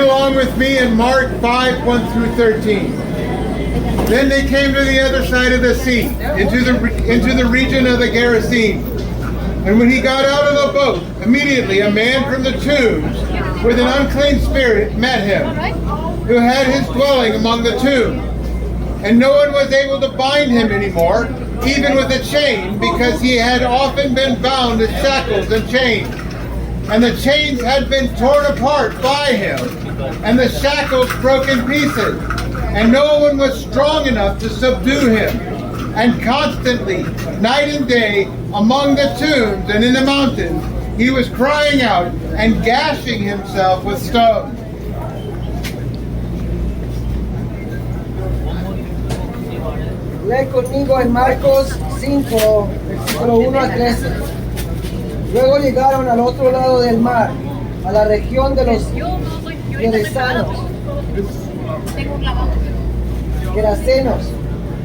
along with me in Mark 5, 1 through 13. Then they came to the other side of the sea, into the region of the Gerasenes. And when he got out of the boat, immediately a man from the tombs with an unclean spirit met him, who had his dwelling among the tombs. And no one was able to bind him anymore, even with a chain, because he had often been bound with shackles and chains. And the chains had been torn apart by him, and the shackles broken pieces. And no one was strong enough to subdue him. And constantly, night and day, among the tombs and in the mountains, he was crying out and gashing himself with stones. Lee conmigo en Marcos 5, versículo 1 a 13. Luego llegaron al otro lado del mar, a la región de los Gerasenos.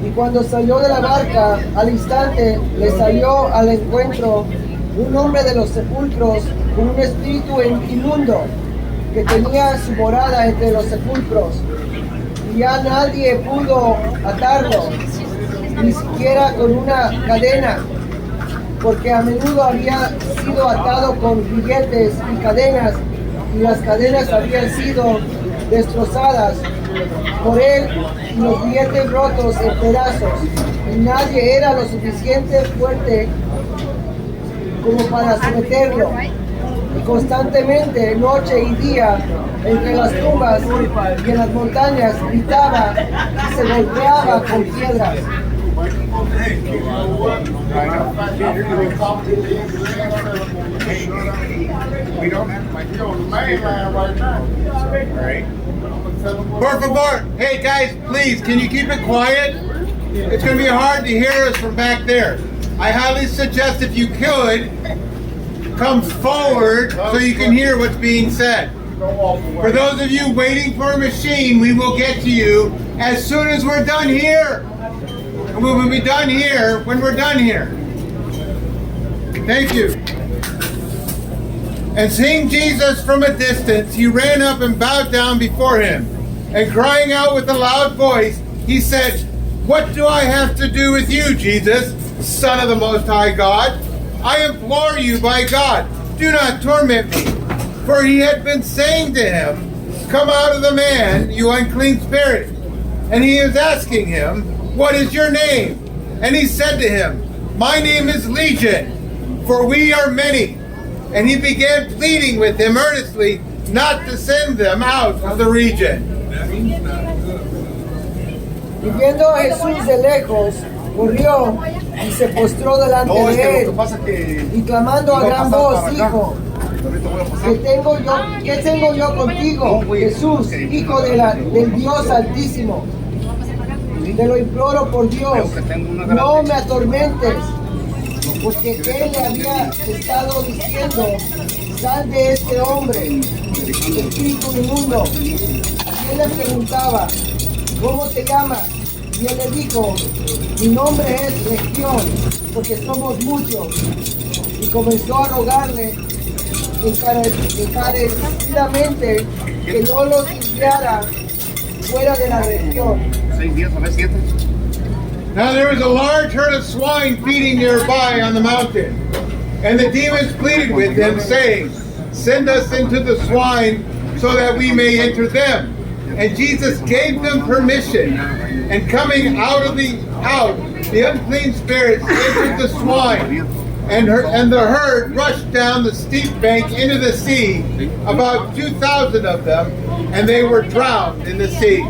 Y cuando salió de la barca, al instante le salió al encuentro un hombre de los sepulcros con un espíritu inmundo que tenía su morada entre los sepulcros. Y ya nadie pudo atarlo, ni siquiera con una cadena, porque a menudo había sido atado con grilletes y cadenas, y las cadenas habían sido destrozadas por él y los grilletes rotos en pedazos, y nadie era lo suficiente fuerte como para someterlo. Y constantemente, noche y día, entre las tumbas y en las montañas, gritaba y se golpeaba con piedras. Por favor, hey guys, please, can you keep it quiet? It's going to be hard to hear us from back there. I highly suggest if you could, come forward so you can hear what's being said. For those of you waiting for a machine, we will get to you as soon as we're done here. And we will be done here when we're done here. Thank you. And seeing Jesus from a distance, he ran up and bowed down before him. And crying out with a loud voice, he said, "What do I have to do with you, Jesus, Son of the Most High God? I implore you by God, do not torment me." For he had been saying to him, "Come out of the man, you unclean spirit." And he is asking him, "What is your name?" And he said to him, "My name is Legion, for we are many." And he began pleading with him earnestly not to send them out of the region. Y viendo a Jesús de lejos, corrió y se postró delante de él, y clamando a gran voz dijo: ¿Qué tengo yo contigo, Jesús, Hijo del Dios Altísimo? Te lo imploro por Dios, no me atormentes. Porque él le había estado diciendo: sal de este hombre, espíritu inmundo. Y él le preguntaba: ¿cómo te llamas? Y él le dijo: mi nombre es Legión, porque somos muchos. Y comenzó a rogarle encarecidamente que no los enviara fuera de la región. Now there was a large herd of swine feeding nearby on the mountain. And the demons pleaded with him, saying, "Send us into the swine so that we may enter them." And Jesus gave them permission. And coming out, the unclean spirits entered the swine. And the herd rushed down the steep bank into the sea, about 2,000 of them, and they were drowned in the sea.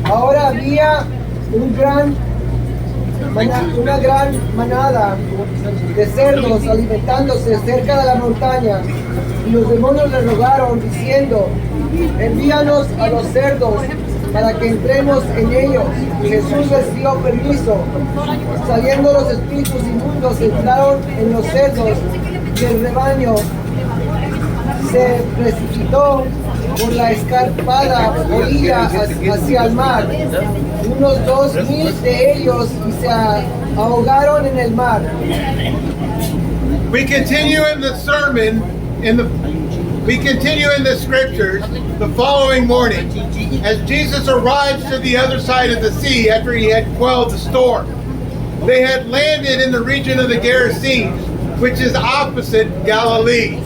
Ahora había una gran manada de cerdos alimentándose cerca de la montaña, y los demonios le rogaron diciendo: envíanos a los cerdos para que entremos en ellos. Y Jesús les dio permiso. Saliendo los espíritus inmundos, entraron en los cerdos, y el rebaño se precipitó por la escarpada orilla hacia el mar, unos 2,000 de ellos, y se ahogaron en el mar. We continue in the sermon we continue in the scriptures the following morning as Jesus arrives to the other side of the sea after he had quelled the storm. They had landed in the region of the Gerasenes, which is opposite Galilee.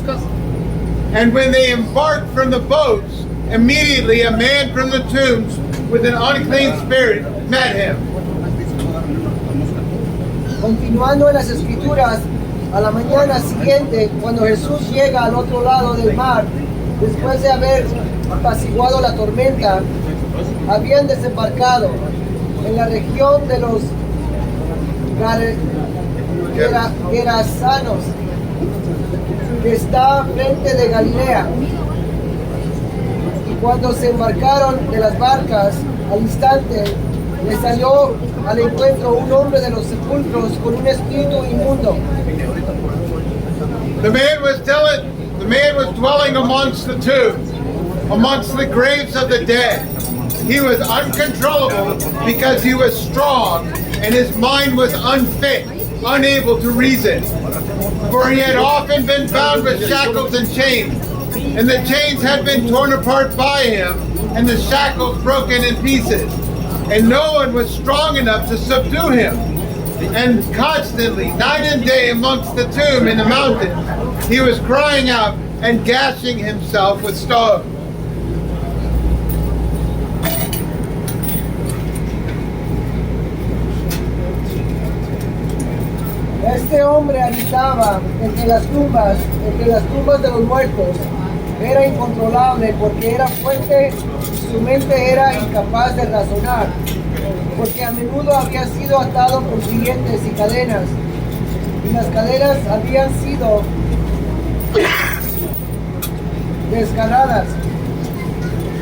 And when they embarked from the boats, immediately a man from the tombs with an unclean spirit met him. Continuando en las escrituras, a la mañana siguiente, cuando Jesús llega al otro lado del mar, después de haber apaciguado la tormenta, habían desembarcado en la región de los Gerasanos, que está frente de Galilea. Y cuando se embarcaron de las barcas, al instante le salió al encuentro un hombre de los sepulcros con un espíritu inmundo. The man was dwelling amongst the tombs, amongst the graves of the dead. He was uncontrollable because he was strong, and his mind was unfit, unable to reason. For he had often been bound with shackles and chains, and the chains had been torn apart by him, and the shackles broken in pieces. And no one was strong enough to subdue him. And constantly, night and day, amongst the tomb in the mountain, he was crying out and gashing himself with stones. Este hombre habitaba entre las tumbas de los muertos. Era incontrolable porque era fuerte y su mente era incapaz de razonar, porque a menudo había sido atado por grilletes y cadenas, y las cadenas habían sido desgarradas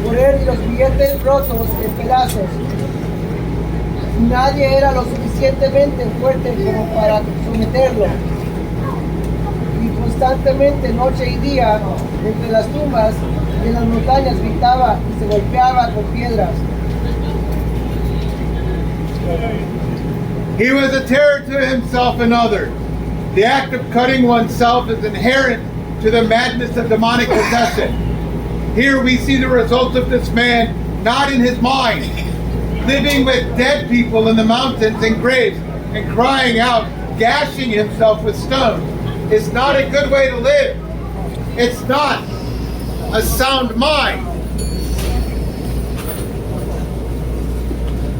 por él y los grilletes rotos en pedazos. Nadie era lo suficientemente fuerte como para someterlo. Y constantemente, noche y día, entre las tumbas y en las montañas gritaba y se golpeaba con piedras. He was a terror to himself and others. The act of cutting oneself is inherent to the madness of demonic possession. Here we see the results of this man not in his mind, living with dead people in the mountains and graves and crying out, gashing himself with stones. It's not a good way to live. It's not a sound mind.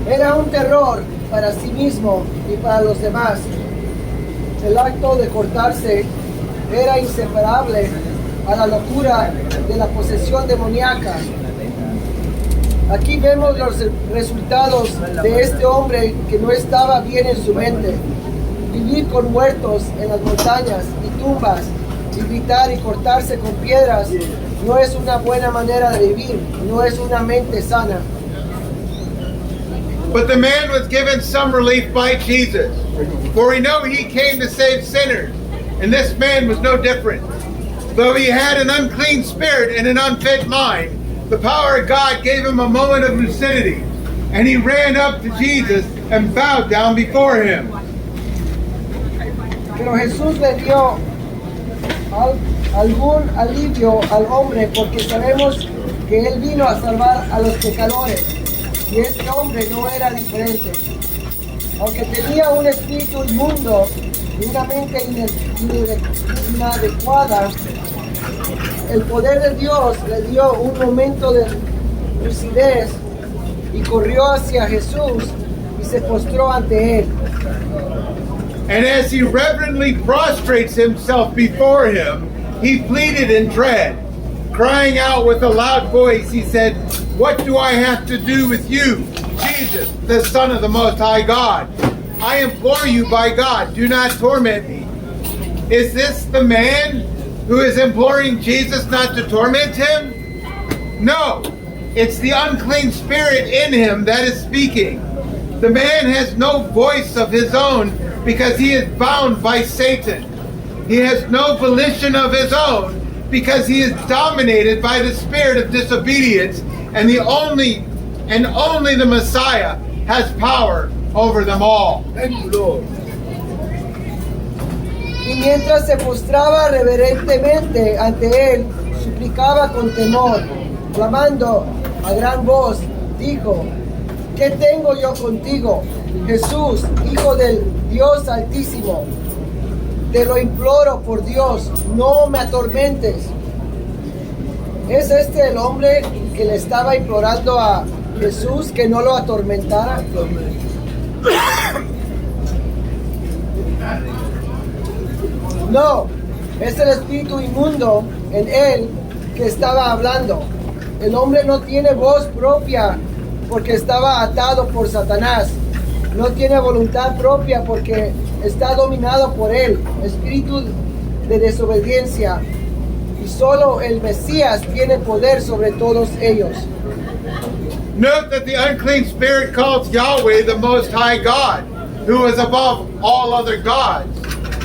Era un terror para sí mismo y para los demás. El acto de cortarse era inseparable a la locura de la posesión demoníaca. Aquí vemos los resultados de este hombre que no estaba bien en su mente. Vivir con muertos en las montañas y tumbas, y gritar y cortarse con piedras, no es una buena manera de vivir, no es una mente sana. But the man was given some relief by Jesus, for we know he came to save sinners, and this man was no different. Though he had an unclean spirit and an unfit mind, the power of God gave him a moment of lucidity, and he ran up to Jesus and bowed down before him. Pero Jesús le dio algún alivio al hombre porque sabemos que él vino a salvar a los pecadores y este hombre no era diferente. Aunque tenía un espíritu inmundo y una mente inadecuada, el poder de Dios le dio un momento de lucidez y corrió hacia Jesús y se postró ante él. And as he reverently prostrates himself before him, he pleaded in dread. Crying out with a loud voice, he said, "What do I have to do with you, Jesus, the Son of the Most High God? I implore you by God, do not torment me." Is this the man who is imploring Jesus not to torment him? No, it's the unclean spirit in him that is speaking. The man has no voice of his own because he is bound by Satan. He has no volition of his own because he is dominated by the spirit of disobedience, and only the Messiah has power over them all. Thank you, Lord. Y mientras se postraba reverentemente ante él, suplicaba con temor, clamando a gran voz, dijo: ¿Qué tengo yo contigo, Jesús, Hijo del Dios Altísimo? Te lo imploro por Dios, no me atormentes. ¿Es este el hombre que le estaba implorando a Jesús que no lo atormentara? No, es el espíritu inmundo en él que estaba hablando. El hombre no tiene voz propia porque estaba atado por Satanás. No tiene voluntad propia porque está dominado por él, espíritu de desobediencia. Y solo el Mesías tiene poder sobre todos ellos. Note that the unclean spirit calls Yahweh the Most High God, who is above all other gods.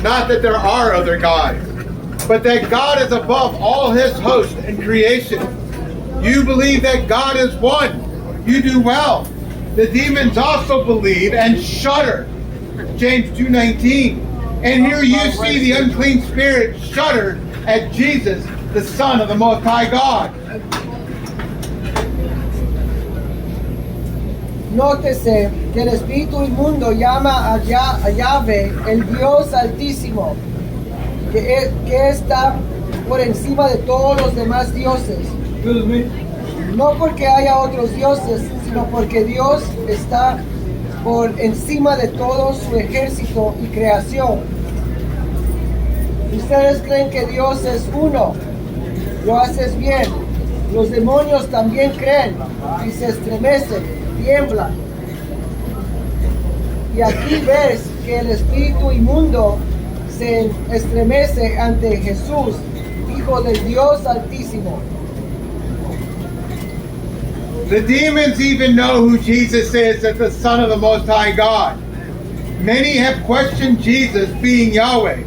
Not that there are other gods, but that God is above all his host and creation. You believe that God is one. You do well. The demons also believe and shudder. James 2:19. And here you see the unclean spirit shudder at Jesus, the Son of the Most High God. Nótese que el espíritu inmundo llama a Yahvé, el Dios Altísimo, que está por encima de todos los demás dioses. No porque haya otros dioses, sino porque Dios está por encima de todo su ejército y creación. Ustedes creen que Dios es uno. Lo haces bien. Los demonios también creen y se estremecen, tiemblan. Y aquí ves que el espíritu inmundo se estremece ante Jesús, Hijo del Dios Altísimo. The demons even know who Jesus is as the Son of the Most High God. Many have questioned Jesus being Yahweh.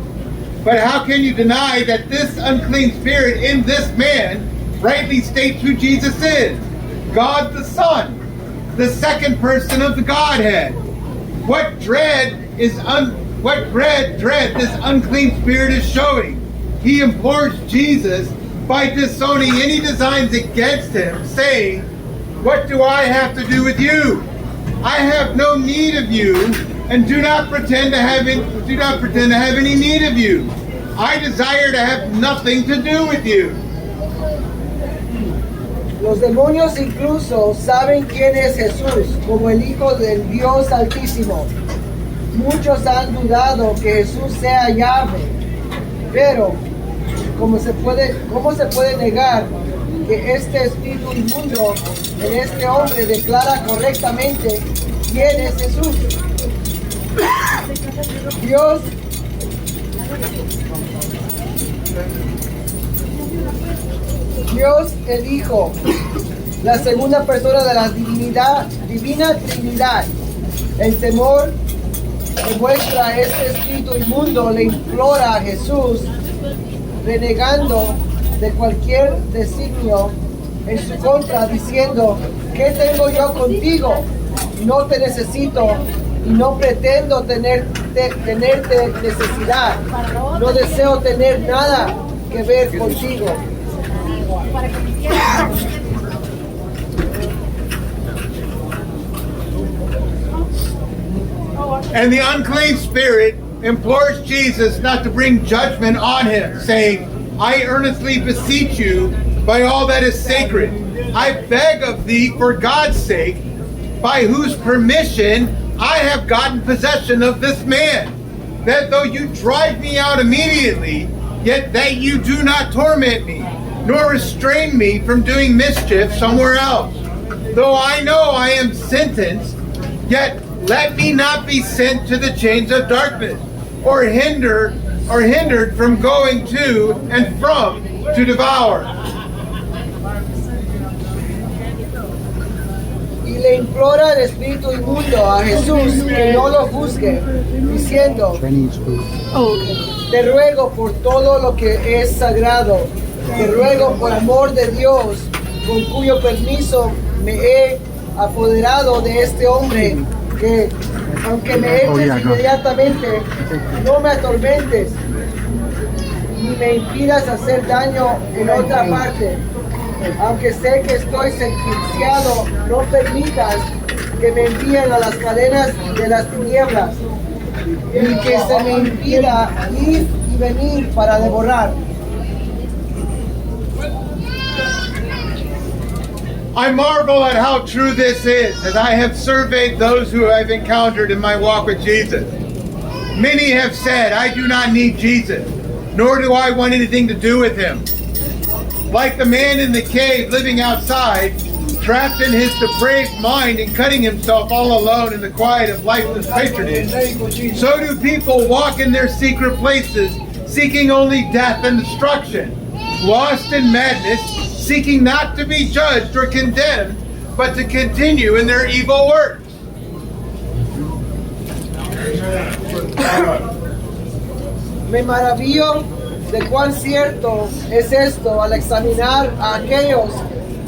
But how can you deny that this unclean spirit in this man rightly states who Jesus is? God the Son, the second person of the Godhead. What dread this unclean spirit is showing? He implores Jesus by disowning any designs against him, saying, "What do I have to do with you? I have no need of you, and do not pretend to have any need of you. I desire to have nothing to do with you." Los demonios incluso saben quién es Jesús como el Hijo del Dios Altísimo. Muchos han dudado que Jesús sea Yahvé, pero ¿cómo se puede negar que este espíritu inmundo en este hombre declara correctamente quién es Jesús? Dios el Hijo, la segunda persona de la divina Trinidad. El temor que muestra este espíritu inmundo le implora a Jesús, renegando de cualquier designio en su contra, diciendo: ¿qué tengo yo contigo? No te necesito y no pretendo tenerte necesidad. No deseo tener nada que ver contigo. And the unclean spirit implores Jesus not to bring judgment on him, saying, "I earnestly beseech you by all that is sacred. I beg of thee for God's sake, by whose permission I have gotten possession of this man, that though you drive me out immediately, yet that you do not torment me, nor restrain me from doing mischief somewhere else. Though I know I am sentenced, yet let me not be sent to the chains of darkness, or hindered from going to and from to devour." Y le implora el espíritu inmundo a Jesús que no lo juzgue, diciendo: te ruego por todo lo que es sagrado, te ruego por amor de Dios, con cuyo permiso me he apoderado de este hombre, que aunque me eches inmediatamente, no me atormentes. ni me impidas hacer daño en otra parte. Aunque sé que estoy sentenciado, no permitas que me envíen a las cadenas de las tinieblas, ni que se me impida ir y venir para devorar. I marvel at how true this is, as I have surveyed those who I've encountered in my walk with Jesus. Many have said, I do not need Jesus, nor do I want anything to do with him. Like the man in the cave living outside, trapped in his depraved mind and cutting himself all alone in the quiet of lifeless patronage, so do people walk in their secret places, seeking only death and destruction, lost in madness, seeking not to be judged or condemned, but to continue in their evil works. Me maravillo de cuán cierto es esto al examinar a aquellos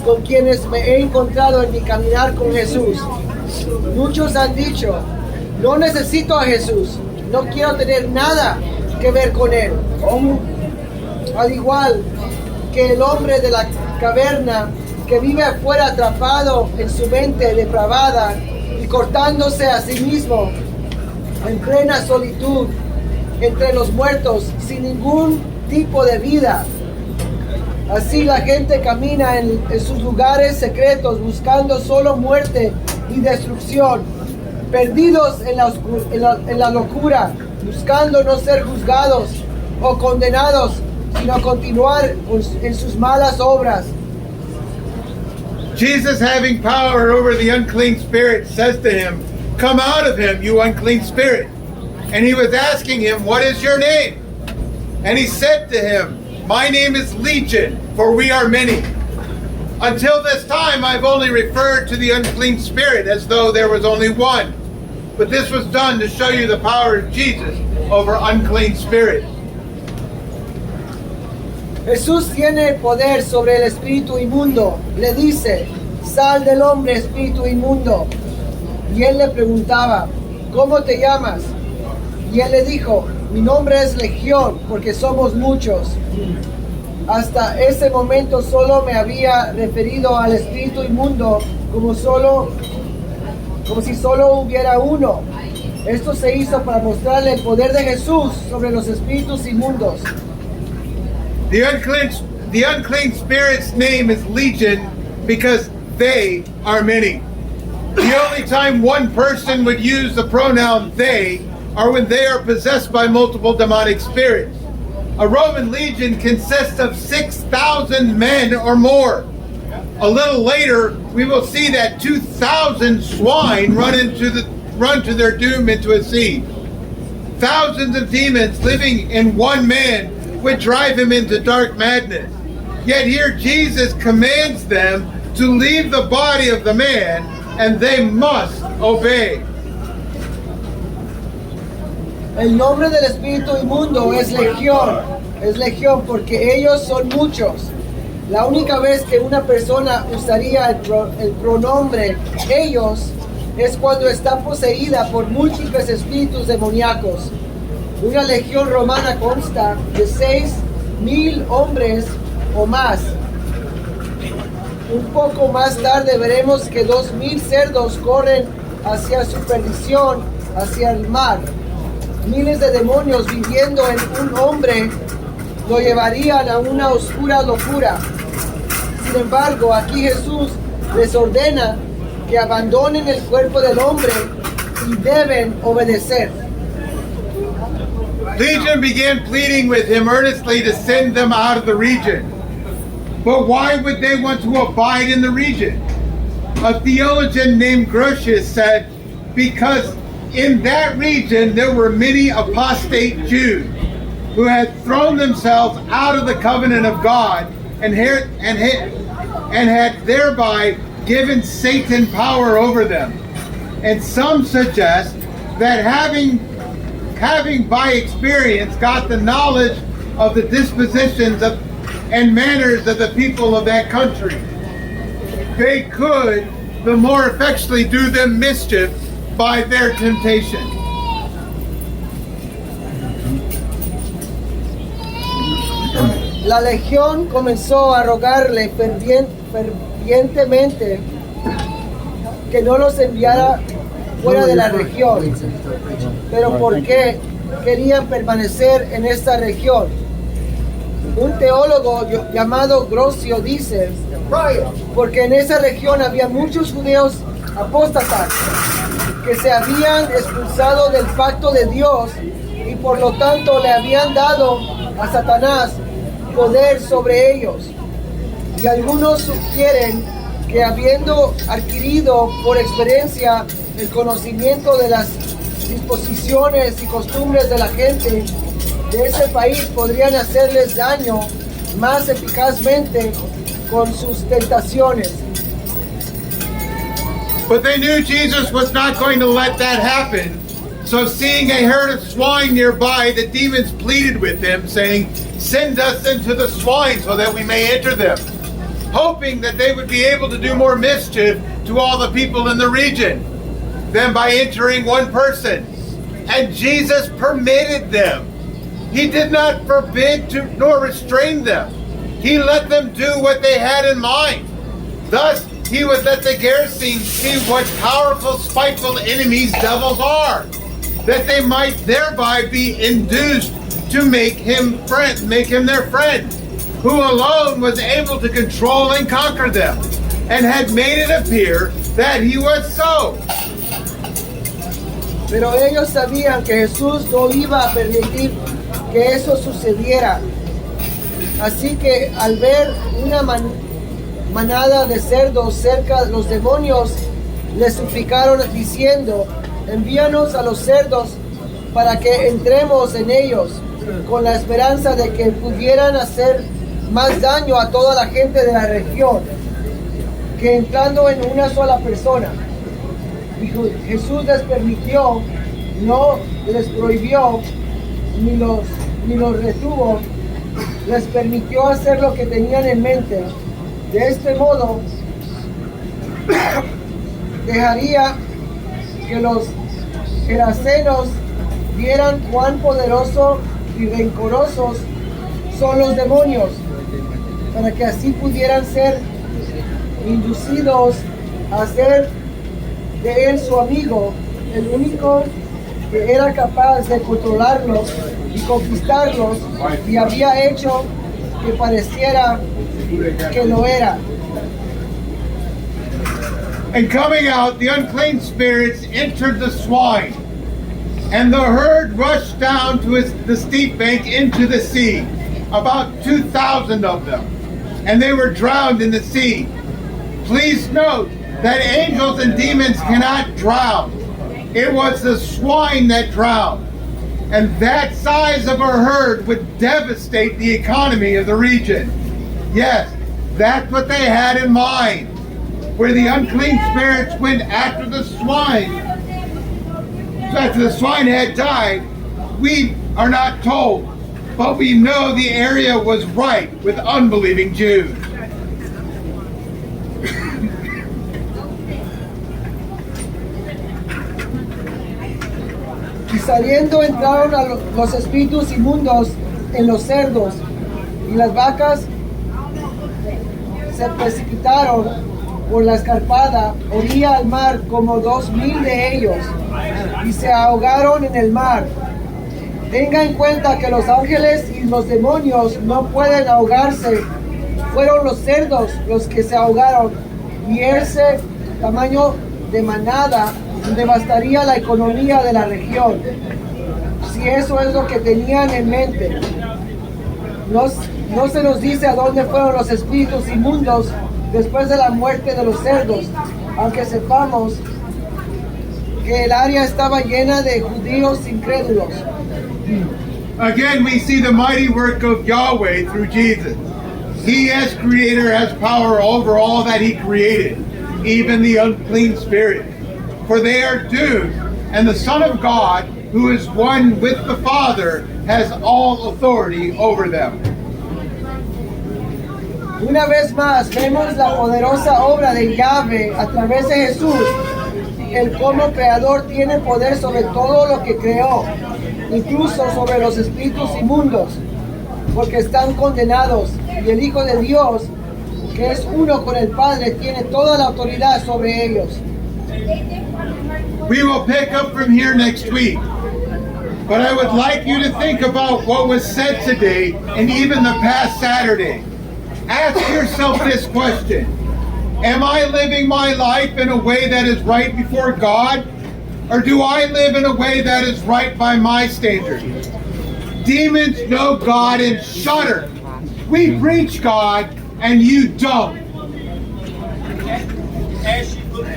con quienes me he encontrado en mi caminar con Jesús. Muchos han dicho, no necesito a Jesús, no quiero tener nada que ver con él. Al igual que el hombre de la caverna que vive afuera atrapado en su mente depravada y cortándose a sí mismo en plena solitud entre los muertos sin ningún tipo de vida. Así la gente camina en sus lugares secretos buscando solo muerte y destrucción, perdidos en la locura, buscando no ser juzgados o condenados, sino continuar en sus malas obras. Jesus, having power over the unclean spirit, says to him, come out of him, you unclean spirit. And he was asking him, what is your name? And he said to him, my name is Legion, for we are many. Until this time, I've only referred to the unclean spirit as though there was only one. But this was done to show you the power of Jesus over unclean spirits. Jesús tiene el poder sobre el espíritu inmundo. Le dice, sal del hombre, espíritu inmundo. Y él le preguntaba, ¿cómo te llamas? Y él le dijo, mi nombre es Legión, porque somos muchos. Hasta ese momento solo me había referido al espíritu inmundo como si solo hubiera uno. Esto se hizo para mostrarle el poder de Jesús sobre los espíritus inmundos. The unclean spirit's name is Legion because they are many. The only time one person would use the pronoun they are when they are possessed by multiple demonic spirits. A Roman legion consists of 6,000 men or more. A little later, we will see that 2,000 swine run to their doom into a sea. Thousands of demons living in one man would drive him into dark madness. Yet here Jesus commands them to leave the body of the man, and they must obey. El nombre del espíritu inmundo es legión porque ellos son muchos. La única vez que una persona usaría el pronombre ellos es cuando está poseída por múltiples espíritus demoníacos. Una legión romana consta de 6,000 hombres o más. Un poco más tarde veremos que 2,000 cerdos corren hacia su perdición, hacia el mar. Miles de demonios viviendo en un hombre lo llevarían a una oscura locura. Sin embargo, aquí Jesús les ordena que abandonen el cuerpo del hombre y deben obedecer. Legion began pleading with him earnestly to send them out of the region. But why would they want to abide in the region? A theologian named Grotius said, because in that region there were many apostate Jews who had thrown themselves out of the covenant of God and had thereby given Satan power over them. And some suggest that having by experience got the knowledge of the dispositions and manners of the people of that country, they could the more effectually do them mischief by their temptation. La legión comenzó a rogarle fervientemente que no los enviara fuera de la región. Pero ¿por qué querían permanecer en esta región? Un teólogo llamado Grocio dice, porque en esa región había muchos judíos apóstatas que se habían expulsado del pacto de Dios y por lo tanto le habían dado a Satanás poder sobre ellos. Y algunos sugieren que habiendo adquirido por experiencia el conocimiento de las disposiciones y costumbres de la gente de ese país, podrían hacerles daño más eficazmente con sus tentaciones. But they knew Jesus was not going to let that happen. So seeing a herd of swine nearby, the demons pleaded with him, saying, "Send us into the swine so that we may enter them," hoping that they would be able to do more mischief to all the people in the region than by entering one person. And Jesus permitted them. He did not forbid nor restrain them. He let them do what they had in mind. Thus, he would let the Gerasenes see what powerful, spiteful enemies devils are, that they might thereby be induced to make him their friend, who alone was able to control and conquer them, and had made it appear that he was so. Pero ellos sabían que Jesús no iba a permitir que eso sucediera. Así que al ver una manada de cerdos cerca, los demonios le suplicaron diciendo, envíanos a los cerdos para que entremos en ellos, con la esperanza de que pudieran hacer más daño a toda la gente de la región que entrando en una sola persona. Y Jesús les permitió, no les prohibió, ni los retuvo, les permitió hacer lo que tenían en mente. De este modo, dejaría que los gerasenos vieran cuán poderosos y rencorosos son los demonios, para que así pudieran ser inducidos a hacer de él su amigo, el único que era capaz de controlarlos y conquistarlos, y había hecho que pareciera que lo era. And coming out, the unclean spirits entered the swine, and the herd rushed down to the steep bank into the sea, about 2,000 of them, and they were drowned in the sea. Please note that angels and demons cannot drown. It was the swine that drowned. And that size of a herd would devastate the economy of the region. Yes, that's what they had in mind. Where the unclean spirits went after the swine. After the swine had died, we are not told. But we know the area was ripe with unbelieving Jews. Y saliendo entraron a los espíritus inmundos en los cerdos, y las vacas se precipitaron por la escarpada orilla al mar, como 2,000 de ellos, y se ahogaron en el mar. Tenga en cuenta que los ángeles y los demonios no pueden ahogarse. Fueron los cerdos los que se ahogaron, y ese tamaño de manada devastaría la economía de la región. Si eso es lo que tenían en mente. No se nos dice a dónde fueron los espíritus inmundos después de la muerte de los cerdos, aunque sepamos que el área estaba llena de judíos incrédulos. Again, we see the mighty work of Yahweh through Jesus. He, as creator, has power over all that he created, even the unclean spirit. For they are doomed, and the Son of God, who is one with the Father, has all authority over them. Una vez más vemos la poderosa obra de Yahweh a través de Jesús. Él como creador tiene poder sobre todo lo que creó, incluso sobre los espíritus inmundos. porque están condenados, y el Hijo de Dios, que es uno con el Padre, tiene toda la autoridad sobre ellos. We will pick up from here next week. But I would like you to think about what was said today and even the past Saturday. Ask yourself this question. Am I living my life in a way that is right before God? Or do I live in a way that is right by my standards? Demons know God and shudder. We preach God and you don't. As you look at